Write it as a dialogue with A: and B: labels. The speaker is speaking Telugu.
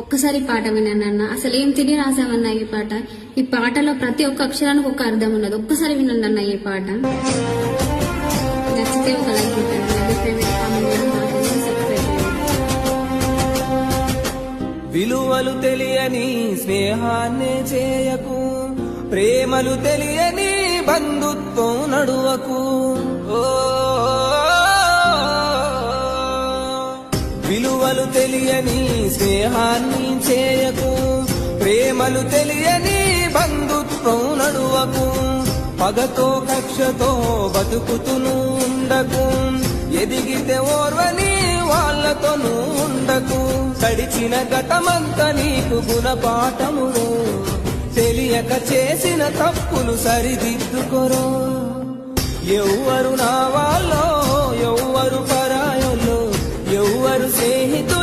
A: ఒక్కసారి పాట వినండి. అసలు ఏం తిని రాసామన్నా ఈ పాటలో ప్రతి ఒక్క అక్షరానికి ఒక అర్థం ఉన్నది. ఒక్కసారి వినండి అన్న ఈ పాట. నచ్చితే ఒక లైక్ పెట్టండి,
B: విలువలు తెలియని స్నేహాన్నే చేయకు, ప్రేమలు తెలియని బంధుత్వం నడువకు. విలువలు తెలియని స్నేహాన్ని చేయకు, ప్రేమలు తెలియని బంధుత్వం నడువకు. పగతో కక్షతో బతుకుతును ఉండకు, ఎదిగితే ఓర్వని వాళ్ళతోనూ ఉండకు. గడిచిన గతమంతా నీకు గుణపాఠములు, తెలియక చేసిన తప్పులు సరిదిద్దుకోరో. ఎవ్వరు నా వాళ్ళో, ఎవ్వరు పరాయోలో, ఎవ్వరు స్నేహితులు